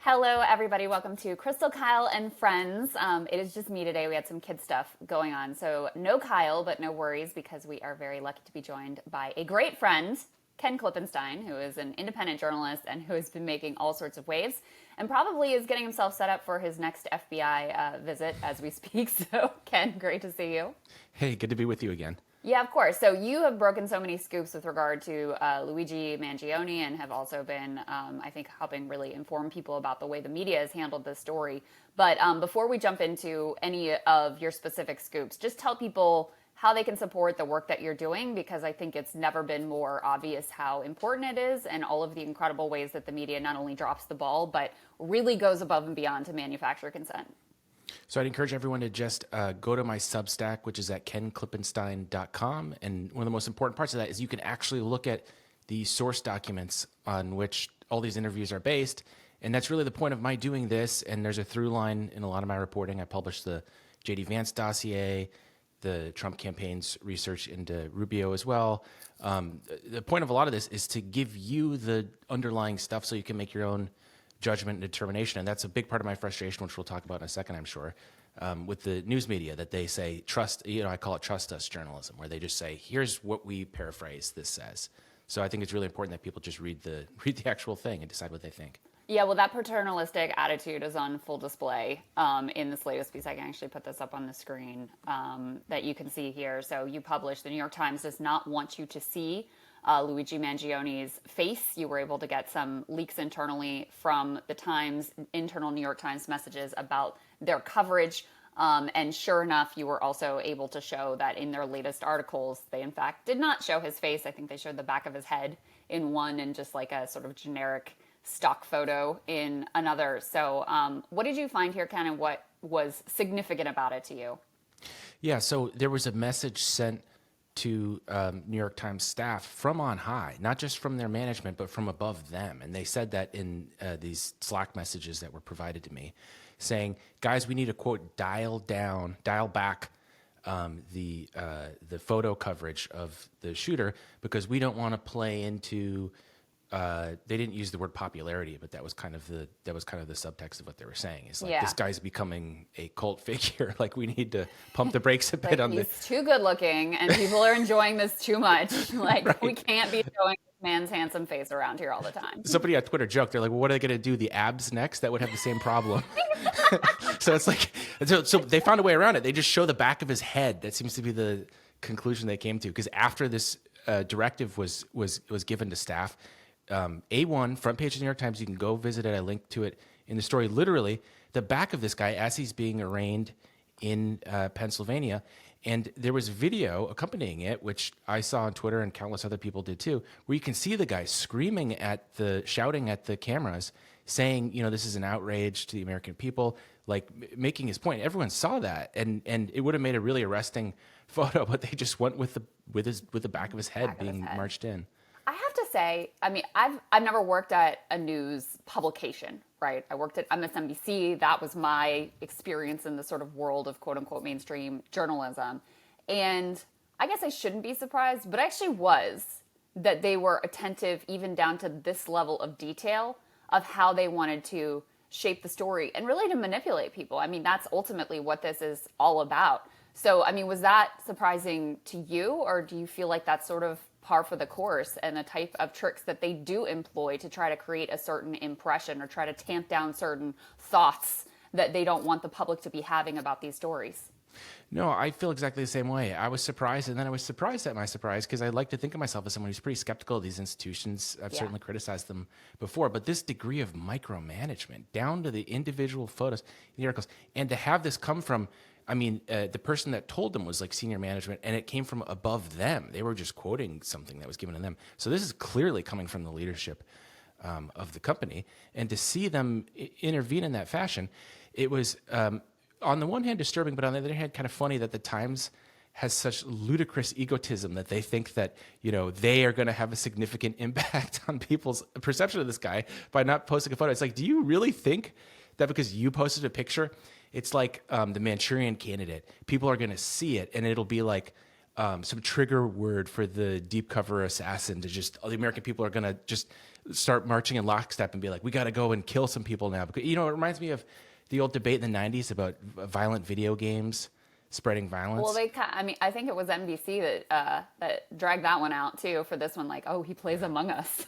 Hello, everybody. Welcome to Crystal, Kyle, and Friends. It is just me today. We had some kid stuff going on. So, no Kyle, but no worries because we are very lucky to be joined by a great friend, Ken Klippenstein, who is an independent journalist and who has been making all sorts of waves and probably is getting himself set up for his next FBI visit as we speak. So, Ken, great to see you. Hey, good to be with you again. Yeah, of course. So you have broken so many scoops with regard to Luigi Mangione and have also been, I think, helping really inform people about the way the media has handled this story. But before we jump into any of your specific scoops, just tell people how they can support the work that you're doing, because I think it's never been more obvious how important it is and all of the incredible ways that the media not only drops the ball, but really goes above and beyond to manufacture consent. So I'd encourage everyone to just go to my Substack, which is at kenklippenstein.com. And one of the most important parts of that is you can actually look at the source documents on which all these interviews are based. And that's really the point of my doing this. And there's a through line in a lot of my reporting. I published the J.D. Vance dossier, the Trump campaign's research into Rubio as well. The point of a lot of this is to give you the underlying stuff so you can make your own judgment and determination. And that's a big part of my frustration, which we'll talk about in a second, I'm sure, with the news media, that they say, trust, I call it trust us journalism, where they just say, here's what we paraphrase this says. So I think it's really important that people just read the actual thing and decide what they think. Yeah, well, that paternalistic attitude is on full display in this latest piece. I can actually put this up on the screen that you can see here. So you published, the New York Times does not want you to see Luigi Mangione's face. You were able to get some leaks internally from the Times, internal New York Times messages about their coverage. And sure enough, you were also able to show that in their latest articles, they in fact did not show his face. I think they showed the back of his head in one and just like a sort of generic stock photo in another. So what did you find here, Ken, and what was significant about it to you? Yeah, so there was a message sent to New York Times staff from on high, not just from their management, but from above them. And they said that in these Slack messages that were provided to me, saying, guys, we need to, quote, dial back the photo coverage of the shooter because we don't want to play into, they didn't use the word popularity, but that was kind of the subtext of what they were saying. Is like, this guy's becoming a cult figure. Like, we need to pump the brakes a bit on he's too good looking and people are enjoying this too much. Like, right. We can't be showing this man's handsome face around here all the time. Somebody on Twitter joked, they're like, well, what are they going to do? The abs next? That would have the same problem. So it's like, so they found a way around it. They just show the back of his head. That seems to be the conclusion they came to. Because after this directive was given to staff, A1, front page of the New York Times, you can go visit it. I linked to it in the story. Literally, the back of this guy as he's being arraigned in Pennsylvania. And there was video accompanying it, which I saw on Twitter and countless other people did too, where you can see the guy shouting at the cameras, saying, this is an outrage to the American people, like making his point. Everyone saw that, and it would have made a really arresting photo, but they just went with the back of his head being marched in. I have to say, I mean, I've never worked at a news publication, right? I worked at MSNBC. That was my experience in the sort of world of quote unquote mainstream journalism. And I guess I shouldn't be surprised, but I actually was, that they were attentive even down to this level of detail of how they wanted to shape the story and really to manipulate people. I mean, that's ultimately what this is all about. So, I mean, was that surprising to you, or do you feel like that's sort of par for the course and the type of tricks that they do employ to try to create a certain impression or try to tamp down certain thoughts that they don't want the public to be having about these stories? No, I feel exactly the same way. I was surprised, and then I was surprised at my surprise, because I like to think of myself as someone who's pretty skeptical of these institutions. I've certainly criticized them before, but this degree of micromanagement down to the individual photos, the articles, and to have this come from, I mean, the person that told them was like senior management, and it came from above them. They were just quoting something that was given to them. So this is clearly coming from the leadership of the company. And to see them intervene in that fashion, it was, on the one hand, disturbing, but on the other hand, kind of funny that the Times has such ludicrous egotism that they think that, they are going to have a significant impact on people's perception of this guy by not posting a photo. It's like, do you really think that because you posted a picture, it's like the Manchurian Candidate, people are going to see it and it'll be like some trigger word for the deep cover assassin to just, the American people are going to just start marching in lockstep and be like, we got to go and kill some people now. Because, it reminds me of the old debate in the 90s about violent video games spreading violence. Well, I think it was NBC that dragged that one out too for this one. Like, oh, he plays Among Us.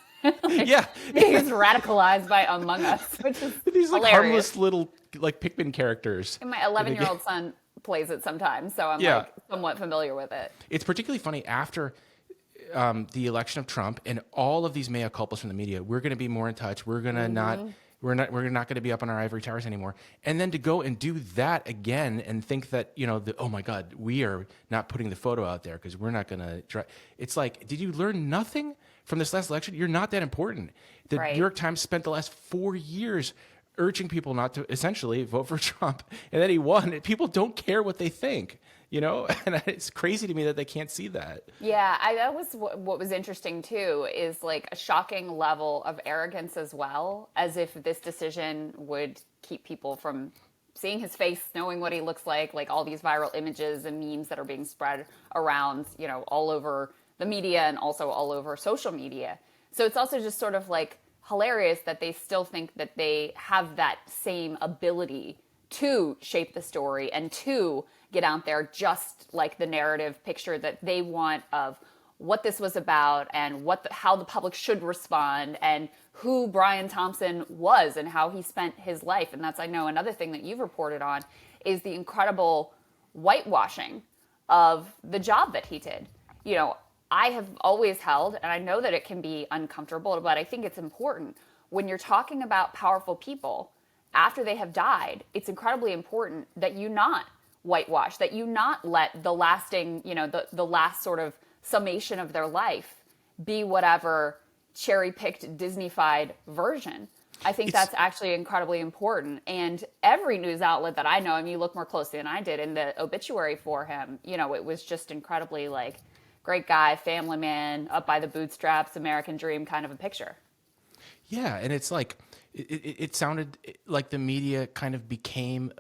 Yeah. He's radicalized by Among Us, which is these like hilarious. harmless little like Pikmin characters. And my 11-year-old son plays it sometimes, so I'm like somewhat familiar with it. It's particularly funny after the election of Trump and all of these mea culpas from the media. We're going to be more in touch. We're going to not. We're not going to be up on our ivory towers anymore. And then to go and do that again and think that, oh my God, we are not putting the photo out there because we're not going to try. It's like, did you learn nothing from this last election? You're not that important. The New York Times spent the last 4 years urging people not to essentially vote for Trump. And then he won. People don't care what they think. And it's crazy to me that they can't see that. Yeah, that was what was interesting too, is like a shocking level of arrogance as well, as if this decision would keep people from seeing his face, knowing what he looks like all these viral images and memes that are being spread around, all over the media and also all over social media. So it's also just sort of like hilarious that they still think that they have that same ability to shape the story and to get out there just like the narrative picture that they want of what this was about and how the public should respond and who Brian Thompson was and how he spent his life. And that's, I know, another thing that you've reported on is the incredible whitewashing of the job that he did. I have always held, and I know that it can be uncomfortable, but I think it's important when you're talking about powerful people after they have died. It's incredibly important that you not whitewash, that you not let the lasting, the last sort of summation of their life be whatever cherry-picked Disney-fied version. I think that's actually incredibly important. And every news outlet that I know, you look more closely than I did in the obituary for him, it was just incredibly great guy, family man, up by the bootstraps, American dream kind of a picture. Yeah, and it's like, it sounded like the media kind of became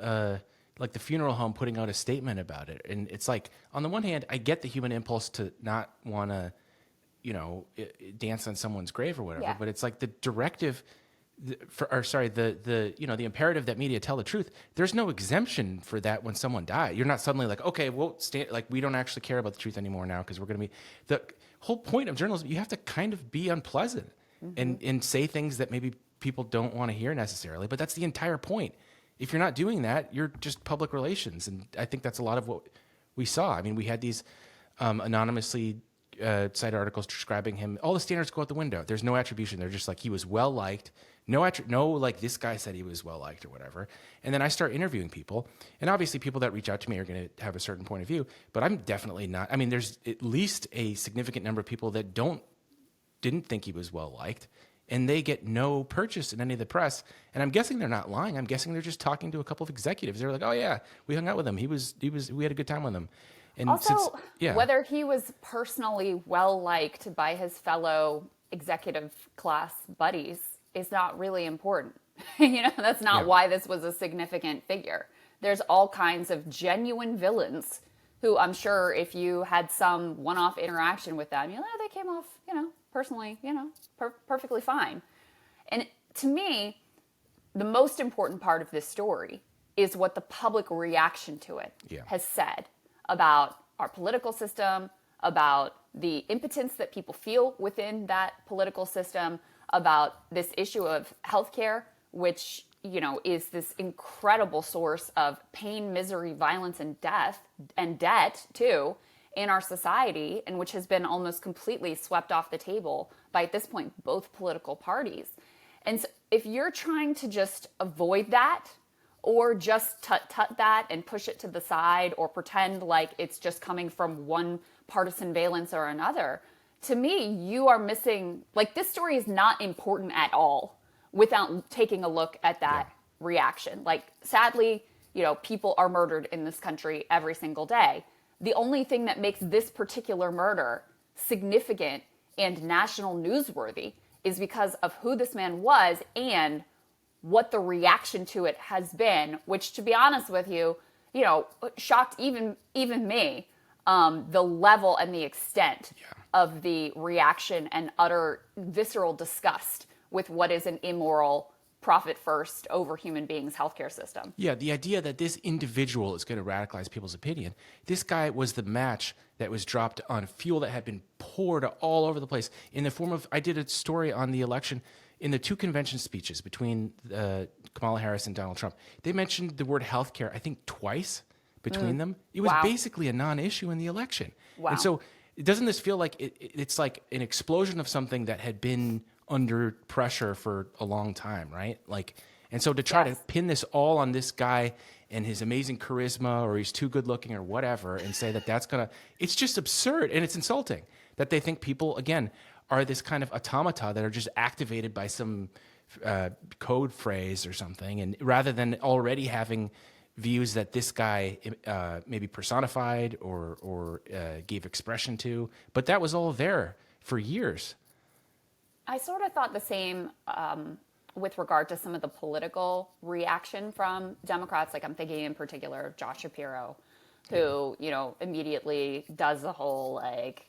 like the funeral home putting out a statement about it. And it's like, on the one hand, I get the human impulse to not want to, dance on someone's grave or whatever, but it's like the directive the imperative that media tell the truth. There's no exemption for that when someone dies. You're not suddenly like, okay, we'll stand, we don't actually care about the truth anymore now because we're going to be, the whole point of journalism, you have to kind of be unpleasant and say things that maybe people don't want to hear necessarily, but that's the entire point. If you're not doing that, you're just public relations. And I think that's a lot of what we saw. We had these anonymously cited articles describing him. All the standards go out the window. There's no attribution. They're just like, he was well-liked. No, like this guy said he was well-liked or whatever. And then I start interviewing people. And obviously people that reach out to me are going to have a certain point of view. But I'm definitely not. There's at least a significant number of people that didn't think he was well-liked. And they get no purchase in any of the press. And I'm guessing they're not lying. I'm guessing they're just talking to a couple of executives. They're like, oh yeah, we hung out with him. We had a good time with him. And also, whether he was personally well-liked by his fellow executive class buddies is not really important. That's not why this was a significant figure. There's all kinds of genuine villains who I'm sure if you had some one-off interaction with them, they came off, personally, perfectly fine. And to me, the most important part of this story is what the public reaction to it has said about our political system, about the impotence that people feel within that political system, about this issue of healthcare, which, is this incredible source of pain, misery, violence, and death, and debt, too, in our society, and which has been almost completely swept off the table by, at this point, both political parties. And so if you're trying to just avoid that, or just tut that and push it to the side, or pretend like it's just coming from one partisan valence or another, to me, you are missing, this story is not important at all without taking a look at that reaction. Sadly, people are murdered in this country every single day. The only thing that makes this particular murder significant and national newsworthy is because of who this man was and what the reaction to it has been, which, to be honest with you, shocked even me, the level and the extent of the reaction and utter visceral disgust with what is an immoral, profit first over human beings healthcare system. Yeah, the idea that this individual is going to radicalize people's opinion. This guy was the match that was dropped on fuel that had been poured all over the place in the form of, I did a story on the election in the 2 convention speeches between Kamala Harris and Donald Trump. They mentioned the word healthcare, I think, twice between them. It was basically a non-issue in the election. Wow. And so doesn't this feel like it's like an explosion of something that had been under pressure for a long time, right? Like, and so to try to pin this all on this guy and his amazing charisma, or he's too good looking or whatever, and say that that's gonna, it's just absurd, and it's insulting that they think people, again, are this kind of automata that are just activated by some code phrase or something, and rather than already having views that this guy maybe personified or gave expression to, but that was all there for years. I sort of thought the same with regard to some of the political reaction from Democrats. Like, I'm thinking in particular of Josh Shapiro, who, you know, immediately does the whole, like,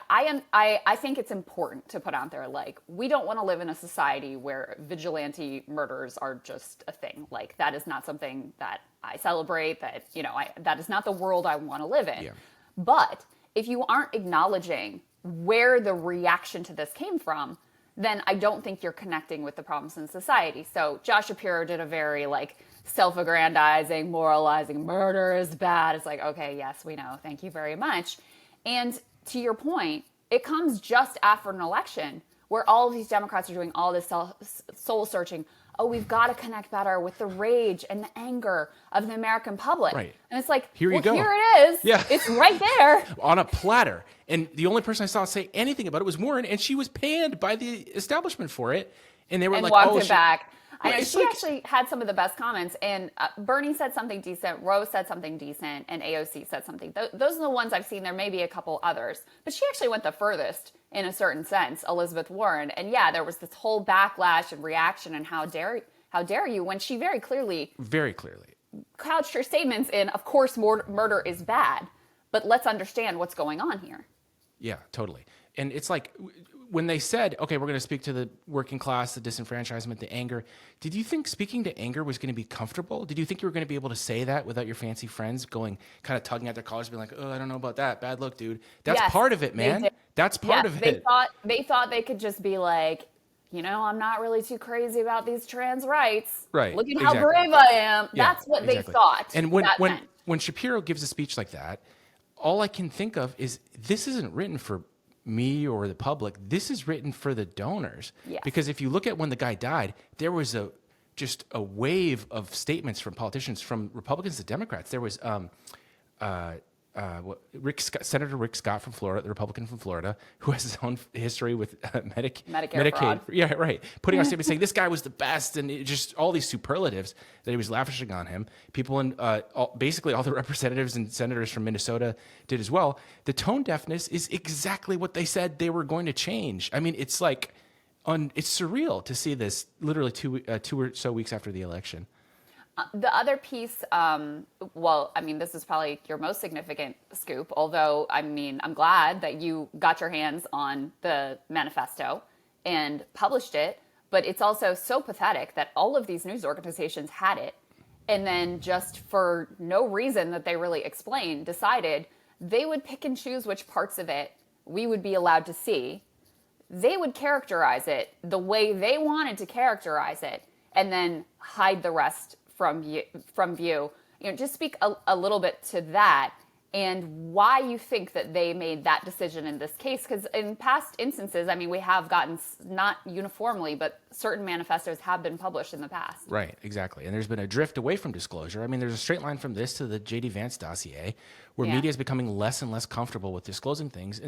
I think it's important to put out there, like, we don't want to live in a society where vigilante murders are just a thing. Like, that is not something that I celebrate, that, you know, that is not the world I want to live in. Yeah. But if you aren't acknowledging where the reaction to this came from, then I don't think you're connecting with the problems in society. So Josh Shapiro did a very, like, self-aggrandizing, moralizing, murder is bad. It's like, okay, yes, we know. Thank you very much. And to your point, it comes just after an election where all of these Democrats are doing all this soul searching. Oh, we've got to connect better with the rage and the anger of the American public. Right. And it's like, here you go. Here it is. Yeah. It's right there. On a platter. And the only person I saw say anything about it was Warren, and she was panned by the establishment for it. And they were like, walked it back. Yeah, she actually had some of the best comments, and Bernie said something decent, Rose said something decent, and AOC said something. Those are the ones I've seen. There may be a couple others, but she actually went the furthest in a certain sense, Elizabeth Warren. And yeah, there was this whole backlash and reaction, and how dare you, when she very clearly couched her statements in, of course, murder is bad, but let's understand what's going on here. Yeah, totally. And it's like, when they said, okay, we're going to speak to the working class, the disenfranchisement, the anger, did you think speaking to anger was going to be comfortable? Did you think you were going to be able to say that without your fancy friends going, kind of tugging at their collars, being like, oh, I don't know about that. Bad look, dude. That's part of it, man. That's part of it. They thought they could just be like, you know, I'm not really too crazy about these trans rights. Right. Look at how brave I am. Yeah, that's what they thought. And when Shapiro gives a speech like that, all I can think of is, this isn't written for me or the public. This is written for the donors. Yes. Because if you look at when the guy died, there was just a wave of statements from politicians, from Republicans to Democrats. There was Senator Rick Scott from Florida, the Republican from Florida, who has his own history with Medicaid fraud. Yeah, right. Putting on statements saying this guy was the best, and just all these superlatives that he was lavishing on him. People in basically all the representatives and senators from Minnesota did as well. The tone deafness is exactly what they said they were going to change. I mean, it's like, it's surreal to see this literally two or so weeks after the election. The other piece, well, I mean, this is probably your most significant scoop, although, I mean, I'm glad that you got your hands on the manifesto and published it, but it's also so pathetic that all of these news organizations had it, and then just for no reason that they really explained, decided they would pick and choose which parts of it we would be allowed to see. They would characterize it the way they wanted to characterize it, and then hide the rest from view. You know, just speak a little bit to that and why you think that they made that decision in this case. Because in past instances, I mean, we have gotten, not uniformly, but certain manifestos have been published in the past. Right, exactly. And there's been a drift away from disclosure. I mean, there's a straight line from this to the J.D. Vance dossier, where media is becoming less and less comfortable with disclosing things,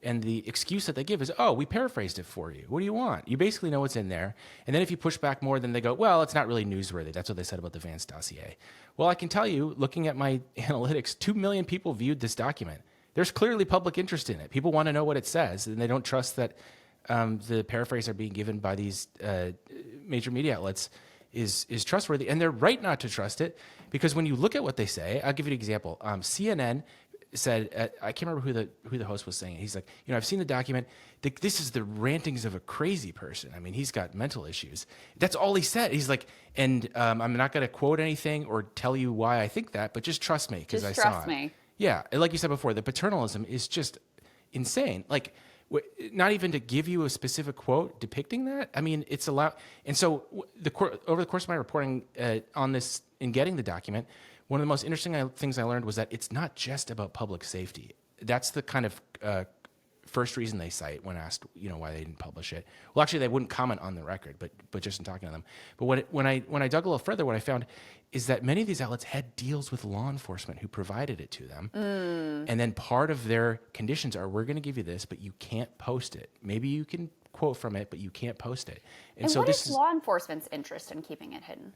and the excuse that they give is, oh, we paraphrased it for you. What do you want? You basically know what's in there. And then if you push back more, then they go, well, it's not really newsworthy. That's what they said about the Vance dossier. Well, I can tell you, looking at my analytics, 2 million people viewed this document. There's clearly public interest in it. People want to know what it says, and they don't trust that the paraphrase are being given by these major media outlets is trustworthy. And they're right not to trust it, because when you look at what they say, I'll give you an example. CNN said, I can't remember who the host was saying it. He's like, I've seen the document. This is the rantings of a crazy person. I mean, he's got mental issues. That's all he said. He's like, and I'm not going to quote anything or tell you why I think that, but just trust me because I saw it. Just trust me. Yeah, and like you said before, the paternalism is just insane. Like, not even to give you a specific quote depicting that. I mean, it's allowed. And so over the course of my reporting on this and getting the document, one of the most interesting things I learned was that it's not just about public safety. That's the kind of first reason they cite when asked, why they didn't publish it. Well, actually, they wouldn't comment on the record, but just in talking to them. But when I dug a little further, what I found is that many of these outlets had deals with law enforcement who provided it to them. And then part of their conditions are, we're going to give you this, but you can't post it. Maybe you can quote from it, but you can't post it. And so what is law enforcement's interest in keeping it hidden?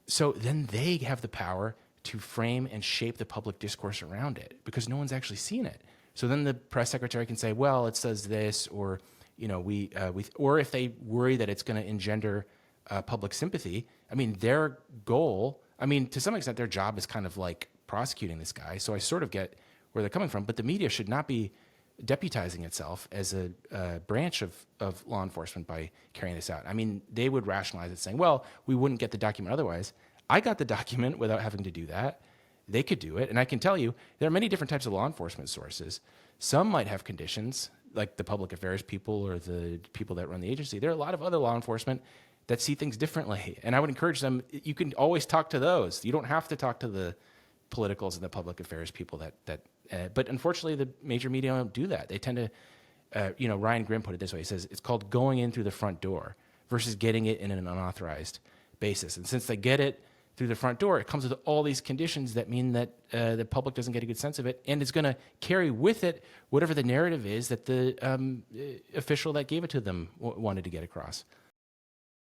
So then they have the power to frame and shape the public discourse around it because no one's actually seen it. So then the press secretary can say, well, it says this, or, or if they worry that it's going to engender public sympathy, I mean, their goal, to some extent, their job is kind of like prosecuting this guy. So I sort of get where they're coming from, but the media should not be deputizing itself as a branch of law enforcement by carrying this out. I mean, they would rationalize it saying, well, we wouldn't get the document otherwise. I got the document without having to do that. They could do it. And I can tell you, there are many different types of law enforcement sources. Some might have conditions, like the public affairs people or the people that run the agency. There are a lot of other law enforcement that see things differently. And I would encourage them, you can always talk to those. You don't have to talk to the politicals and the public affairs people but unfortunately, the major media don't do that. They tend to, Ryan Grimm put it this way. He says, it's called going in through the front door versus getting it in an unauthorized basis. And since they get it through the front door, it comes with all these conditions that mean that the public doesn't get a good sense of it, and it's going to carry with it whatever the narrative is that the official that gave it to them wanted to get across.